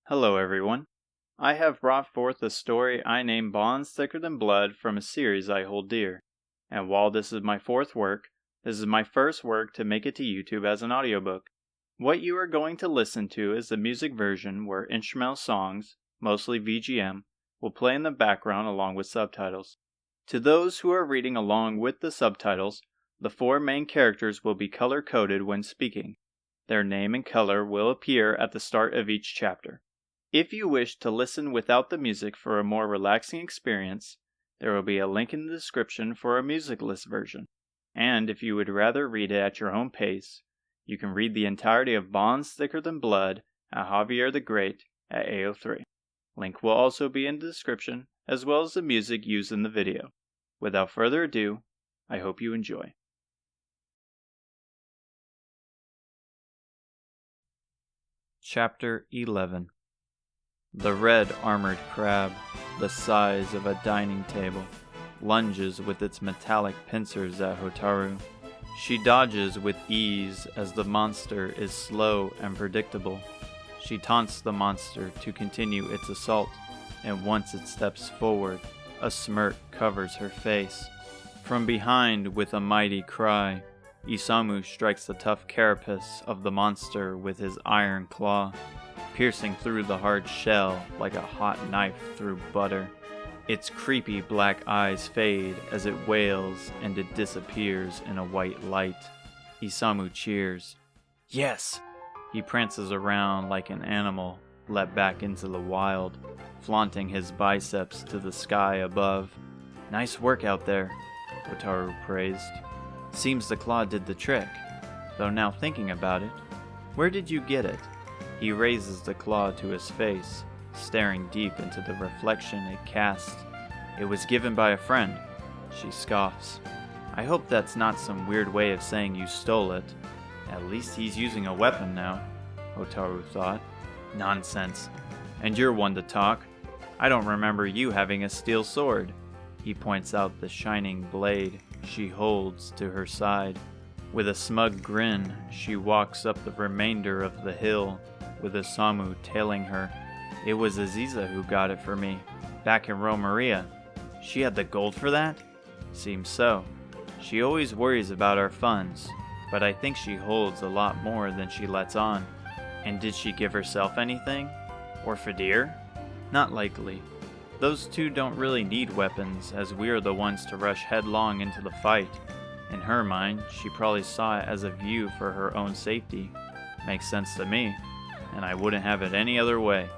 Hello everyone. I have brought forth a story I name Bonds Thicker Than Blood from a series I hold dear. And while this is my fourth work, this is my first work to make it to YouTube as an audiobook. What you are going to listen to is the music version where instrumental songs, mostly VGM, will play in the background along with subtitles. To those who are reading along with the subtitles, the four main characters will be color-coded when speaking. Their name and color will appear at the start of each chapter. If you wish to listen without the music for a more relaxing experience, there will be a link in the description for a musicless version. And if you would rather read it at your own pace, you can read the entirety of Bonds Thicker Than Blood at Javier the Great at AO3. Link will also be in the description, as well as the music used in the video. Without further ado, I hope you enjoy. Chapter 11. The red armored crab, the size of a dining table, lunges with its metallic pincers at Hotaru. She dodges with ease as the monster is slow and predictable. She taunts the monster to continue its assault, and once it steps forward, a smirk covers her face. From behind, with a mighty cry, Isamu strikes the tough carapace of the monster with his iron claw, piercing through the hard shell like a hot knife through butter. Its creepy black eyes fade as it wails and it disappears in a white light. Isamu cheers. Yes! He prances around like an animal let back into the wild, flaunting his biceps to the sky above. Nice work out there, Hotaru praised. Seems the claw did the trick, though now thinking about it, where did you get it? He raises the claw to his face, staring deep into the reflection it casts. It was given by a friend, she scoffs. I hope that's not some weird way of saying you stole it. At least he's using a weapon now, Hotaru thought. Nonsense. And you're one to talk. I don't remember you having a steel sword. He points out the shining blade she holds to her side. With a smug grin, she walks up the remainder of the hill, with Isamu tailing her. It was Aziza who got it for me, back in Romeria. She had the gold for that? Seems so. She always worries about our funds, but I think she holds a lot more than she lets on. And did she give herself anything? Or Fadir? Not likely. Those two don't really need weapons, as we're the ones to rush headlong into the fight. In her mind, she probably saw it as a view for her own safety. Makes sense to me, and I wouldn't have it any other way.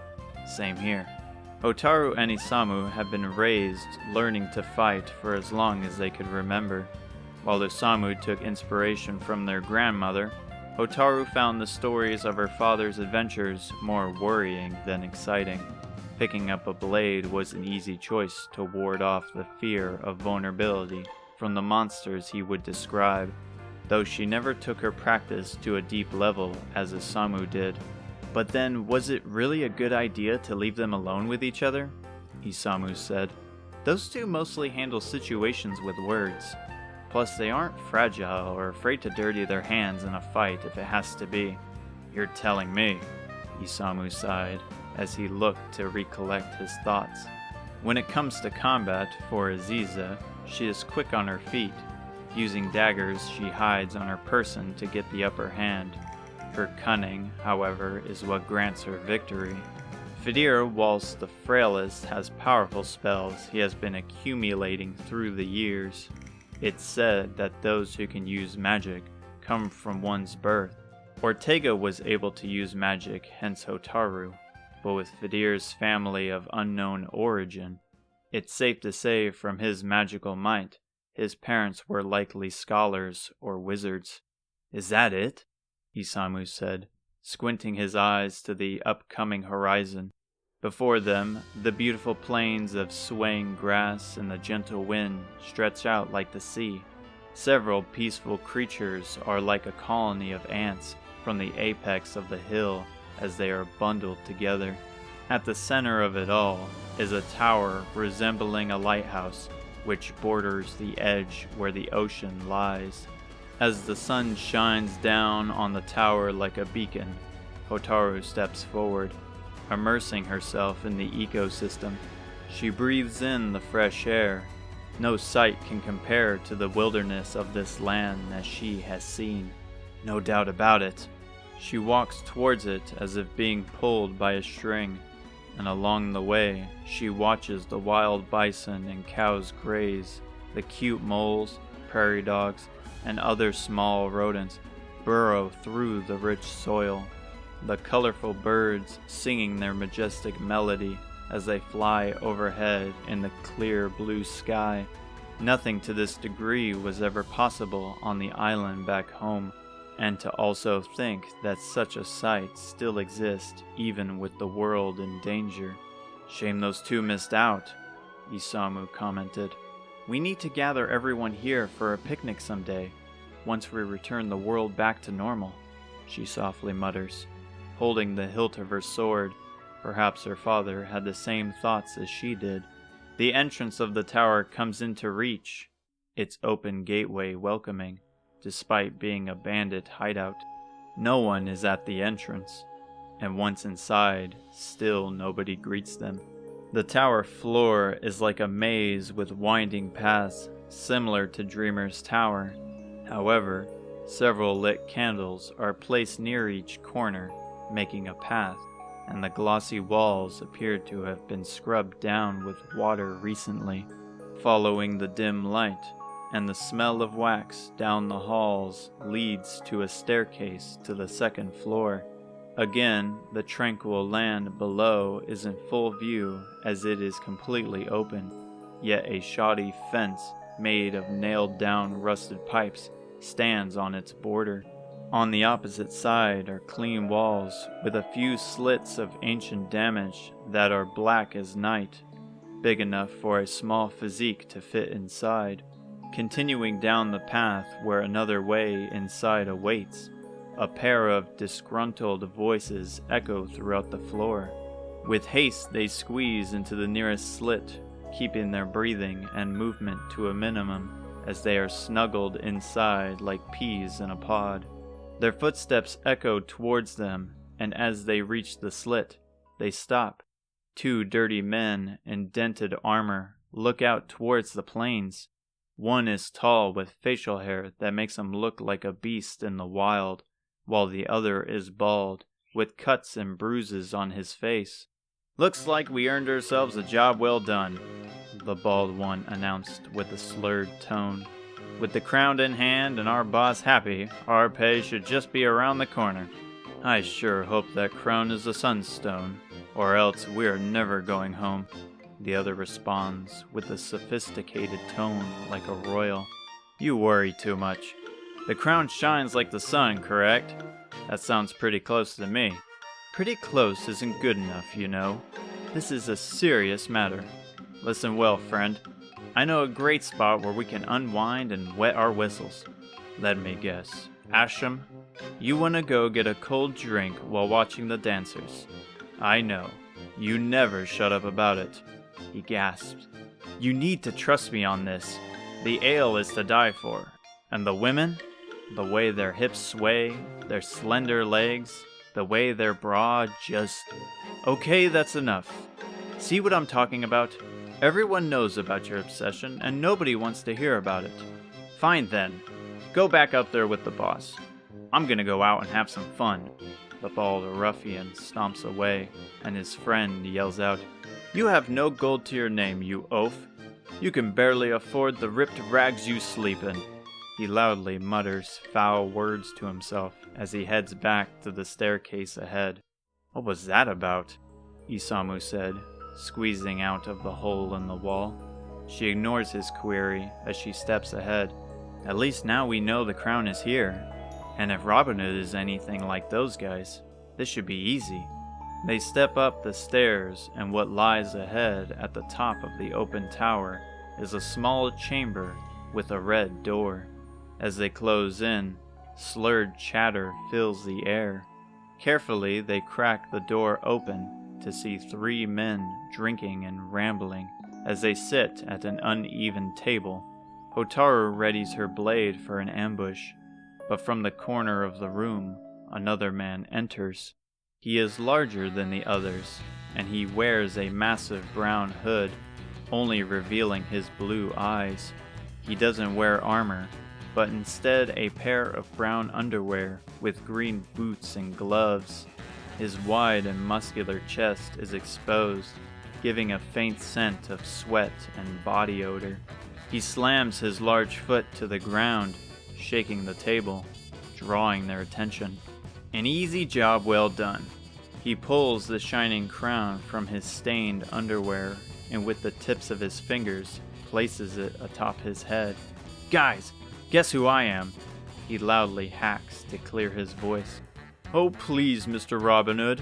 Same here. Hotaru and Isamu have been raised learning to fight for as long as they could remember. While Isamu took inspiration from their grandmother, Hotaru found the stories of her father's adventures more worrying than exciting. Picking up a blade was an easy choice to ward off the fear of vulnerability from the monsters he would describe, though she never took her practice to a deep level as Isamu did. But then, was it really a good idea to leave them alone with each other? Isamu said. Those two mostly handle situations with words. Plus, they aren't fragile or afraid to dirty their hands in a fight if it has to be. You're telling me, Isamu sighed, as he looked to recollect his thoughts. When it comes to combat, for Aziza, she is quick on her feet. Using daggers she hides on her person to get the upper hand. Her cunning, however, is what grants her victory. Fadir, whilst the frailest, has powerful spells he has been accumulating through the years. It's said that those who can use magic come from one's birth. Ortega was able to use magic, hence Hotaru, but with Fadir's family of unknown origin, it's safe to say from his magical might, his parents were likely scholars or wizards. Is that it? Isamu said, squinting his eyes to the upcoming horizon. Before them, the beautiful plains of swaying grass and the gentle wind stretch out like the sea. Several peaceful creatures are like a colony of ants from the apex of the hill as they are bundled together. At the center of it all is a tower resembling a lighthouse, which borders the edge where the ocean lies. As the sun shines down on the tower like a beacon, Hotaru steps forward. immersing herself in the ecosystem. She breathes in the fresh air. No sight can compare to the wilderness of this land that she has seen. No doubt about it. She walks towards it as if being pulled by a string, and along the way, she watches the wild bison and cows graze, the cute moles, prairie dogs, and other small rodents burrow through the rich soil, the colorful birds singing their majestic melody as they fly overhead in the clear blue sky. Nothing to this degree was ever possible on the island back home, and to also think that such a sight still exists even with the world in danger. Shame those two missed out, Isamu commented. We need to gather everyone here for a picnic someday, once we return the world back to normal, she softly mutters, holding the hilt of her sword. Perhaps her father had the same thoughts as she did. The entrance of the tower comes into reach, its open gateway welcoming, despite being a bandit hideout. No one is at the entrance, and once inside, still nobody greets them. The tower floor is like a maze with winding paths, similar to Dreamer's Tower. However, several lit candles are placed near each corner, making a path, and the glossy walls appear to have been scrubbed down with water recently. Following the dim light, and the smell of wax down the halls leads to a staircase to the second floor. Again, the tranquil land below is in full view as it is completely open, yet a shoddy fence made of nailed-down rusted pipes stands on its border. On the opposite side are clean walls with a few slits of ancient damage that are black as night, big enough for a small physique to fit inside. Continuing down the path where another way inside awaits, a pair of disgruntled voices echo throughout the floor. With haste they squeeze into the nearest slit, keeping their breathing and movement to a minimum as they are snuggled inside like peas in a pod. Their footsteps echo towards them, and as they reach the slit, they stop. Two dirty men in dented armor look out towards the plains. One is tall with facial hair that makes him look like a beast in the wild, while the other is bald, with cuts and bruises on his face. Looks like we earned ourselves a job well done, the bald one announced with a slurred tone. With the crown in hand and our boss happy, our pay should just be around the corner. I sure hope that crown is a sunstone, or else we're never going home. The other responds with a sophisticated tone like a royal. You worry too much. The crown shines like the sun, correct? That sounds pretty close to me. Pretty close isn't good enough, you know. This is a serious matter. Listen well, friend. I know a great spot where we can unwind and wet our whistles. Let me guess. Asham, you want to go get a cold drink while watching the dancers. I know. You never shut up about it. He gasped. You need to trust me on this. The ale is to die for. And the women? The way their hips sway, their slender legs, the way their bra just... Okay, that's enough. See what I'm talking about? Everyone knows about your obsession, and nobody wants to hear about it. Fine then. Go back up there with the boss. I'm gonna go out and have some fun. The bald ruffian stomps away, and his friend yells out, You have no gold to your name, you oaf. You can barely afford the ripped rags you sleep in. He loudly mutters foul words to himself as he heads back to the staircase ahead. What was that about? Isamu said, squeezing out of the hole in the wall. She ignores his query as she steps ahead. At least now we know the crown is here. And if Robin Hood is anything like those guys, this should be easy. They step up the stairs, and what lies ahead at the top of the open tower is a small chamber with a red door. As they close in, slurred chatter fills the air. Carefully, they crack the door open to see three men drinking and rambling as they sit at an uneven table. Hotaru readies her blade for an ambush, but from the corner of the room, another man enters. He is larger than the others, and he wears a massive brown hood, only revealing his blue eyes. He doesn't wear armor, but instead a pair of brown underwear with green boots and gloves. His wide and muscular chest is exposed, giving a faint scent of sweat and body odor. He slams his large foot to the ground, shaking the table, drawing their attention. An easy job well done. He pulls the shining crown from his stained underwear and with the tips of his fingers places it atop his head. Guys, guess who I am? He loudly hacks to clear his voice. Oh please, Mr. Robin Hood,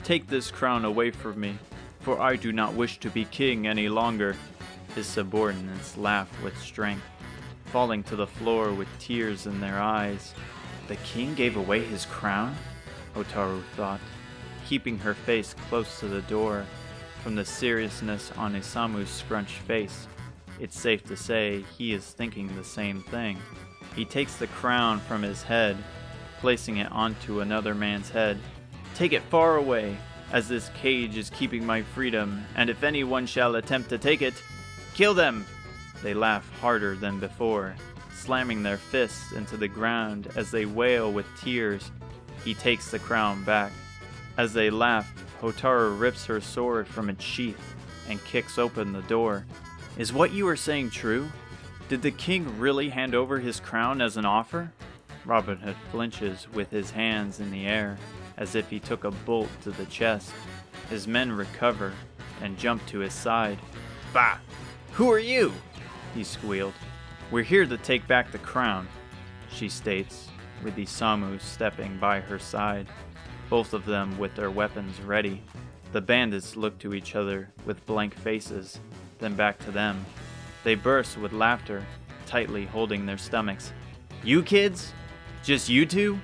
take this crown away from me, for I do not wish to be king any longer. His subordinates laugh with strength, falling to the floor with tears in their eyes. The king gave away his crown? Hotaru thought, keeping her face close to the door. From the seriousness on Isamu's scrunched face, it's safe to say he is thinking the same thing. He takes the crown from his head, placing it onto another man's head. Take it far away, as this cage is keeping my freedom, and if anyone shall attempt to take it, kill them! They laugh harder than before, slamming their fists into the ground as they wail with tears. He takes the crown back. As they laugh, Hotaru rips her sword from its sheath and kicks open the door. Is what you are saying true? Did the king really hand over his crown as an offer? Robin Hood flinches with his hands in the air, as if he took a bolt to the chest. His men recover and jump to his side. Bah! Who are you? He squealed. We're here to take back the crown, she states, with Isamu stepping by her side, both of them with their weapons ready. The bandits look to each other with blank faces, then back to them. They burst with laughter, tightly holding their stomachs. You kids? Just you two?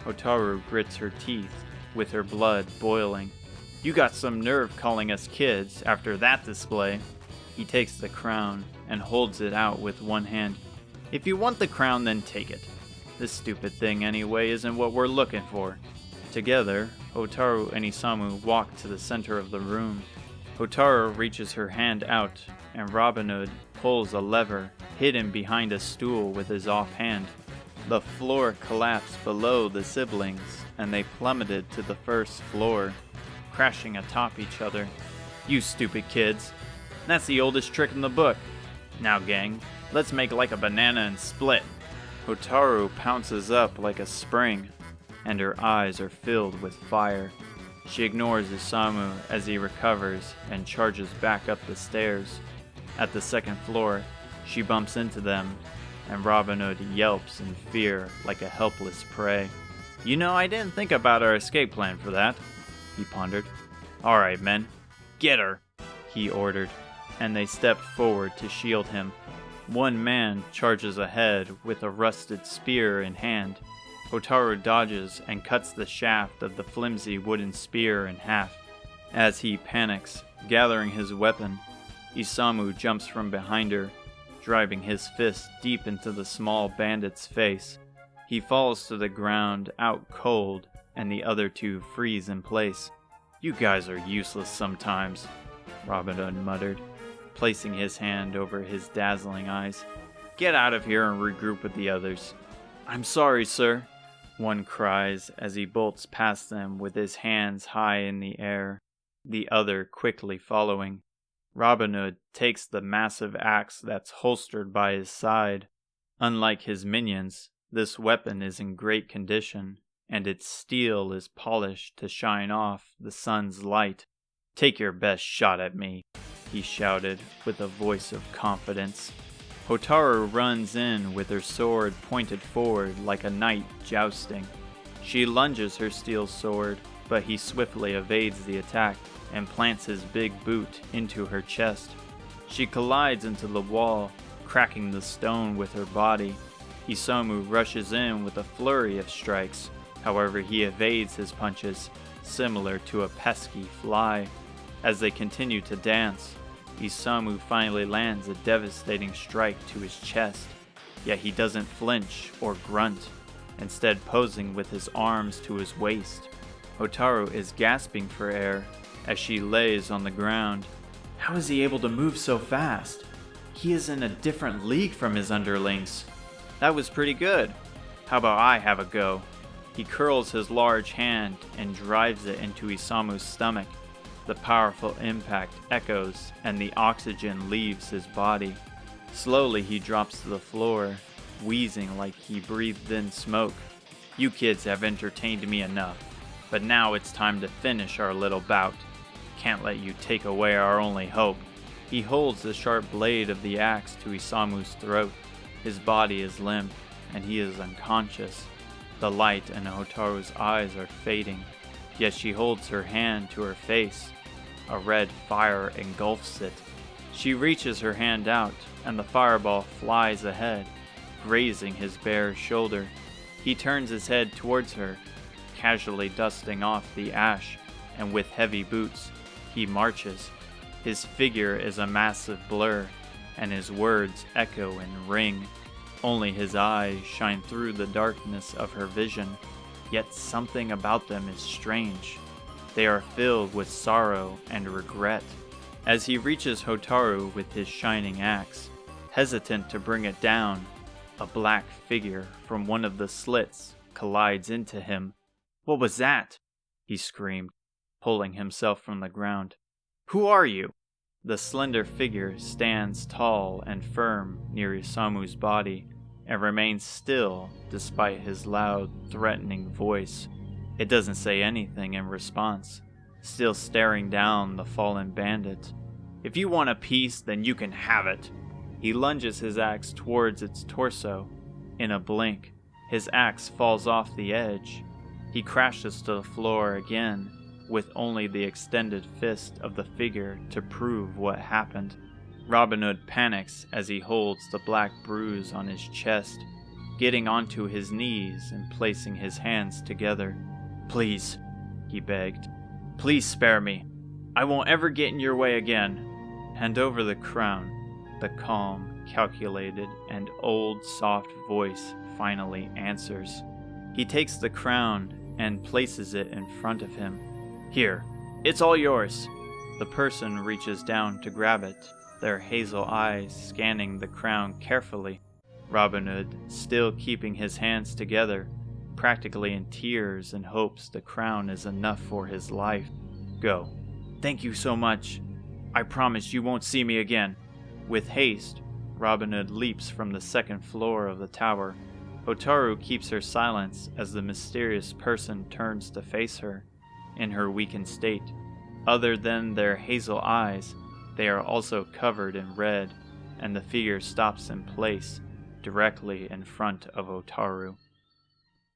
Hotaru grits her teeth, with her blood boiling. You got some nerve calling us kids after that display. He takes the crown and holds it out with one hand. If you want the crown, then take it. This stupid thing anyway isn't what we're looking for. Together, Hotaru and Isamu walk to the center of the room. Hotaru reaches her hand out, and Robin Hood pulls a lever hidden behind a stool with his offhand. The floor collapsed below the siblings, and they plummeted to the first floor, crashing atop each other. You stupid kids. That's the oldest trick in the book. Now, gang, let's make like a banana and split. Hotaru pounces up like a spring, and her eyes are filled with fire. She ignores Isamu as he recovers and charges back up the stairs. At the second floor, she bumps into them, and Robin Hood yelps in fear like a helpless prey. You know, I didn't think about our escape plan for that, he pondered. Alright, men, get her, he ordered, and they stepped forward to shield him. One man charges ahead with a rusted spear in hand. Hotaru dodges and cuts the shaft of the flimsy wooden spear in half. As he panics, gathering his weapon, Isamu jumps from behind her, driving his fist deep into the small bandit's face. He falls to the ground out cold, and the other two freeze in place. You guys are useless sometimes, Robin Hood muttered, placing his hand over his dazzling eyes. Get out of here and regroup with the others. I'm sorry, sir, one cries as he bolts past them with his hands high in the air, the other quickly following. Robin Hood takes the massive axe that's holstered by his side. Unlike his minions, this weapon is in great condition, and its steel is polished to shine off the sun's light. Take your best shot at me, he shouted with a voice of confidence. Hotaru runs in with her sword pointed forward like a knight jousting. She lunges her steel sword, but he swiftly evades the attack and plants his big boot into her chest. She collides into the wall, cracking the stone with her body. Isamu rushes in with a flurry of strikes. However, he evades his punches, similar to a pesky fly. As they continue to dance, Isamu finally lands a devastating strike to his chest, yet he doesn't flinch or grunt, instead posing with his arms to his waist. Hotaru is gasping for air as she lays on the ground. How is he able to move so fast? He is in a different league from his underlings. That was pretty good. How about I have a go? He curls his large hand and drives it into Isamu's stomach. The powerful impact echoes and the oxygen leaves his body. Slowly he drops to the floor, wheezing like he breathed in smoke. You kids have entertained me enough, but now it's time to finish our little bout. Can't let you take away our only hope. He holds the sharp blade of the axe to Isamu's throat. His body is limp, and he is unconscious. The light in Hotaru's eyes are fading, yet she holds her hand to her face. A red fire engulfs it. She reaches her hand out, and the fireball flies ahead, grazing his bare shoulder. He turns his head towards her, casually dusting off the ash, and with heavy boots, he marches. His figure is a massive blur, and his words echo and ring. Only his eyes shine through the darkness of her vision, yet something about them is strange. They are filled with sorrow and regret. As he reaches Hotaru with his shining axe, hesitant to bring it down, a black figure from one of the slits collides into him. What was that? He screamed, pulling himself from the ground. Who are you? The slender figure stands tall and firm near Isamu's body and remains still despite his loud, threatening voice. It doesn't say anything in response, still staring down the fallen bandit. If you want a piece, then you can have it. He lunges his axe towards its torso. In a blink, his axe falls off the edge. He crashes to the floor again, with only the extended fist of the figure to prove what happened. Robin Hood panics as he holds the black bruise on his chest, getting onto his knees and placing his hands together. Please, he begged. Please spare me. I won't ever get in your way again. Hand over the crown. The calm, calculated, and old soft voice finally answers. He takes the crown and places it in front of him. Here, it's all yours. The person reaches down to grab it, their hazel eyes scanning the crown carefully. Robin Hood, still keeping his hands together, practically in tears and hopes the crown is enough for his life. Go. Thank you so much. I promise you won't see me again. With haste, Robin Hood leaps from the second floor of the tower. Hotaru keeps her silence as the mysterious person turns to face her. In her weakened state, other than their hazel eyes, they are also covered in red, and the figure stops in place, directly in front of Hotaru.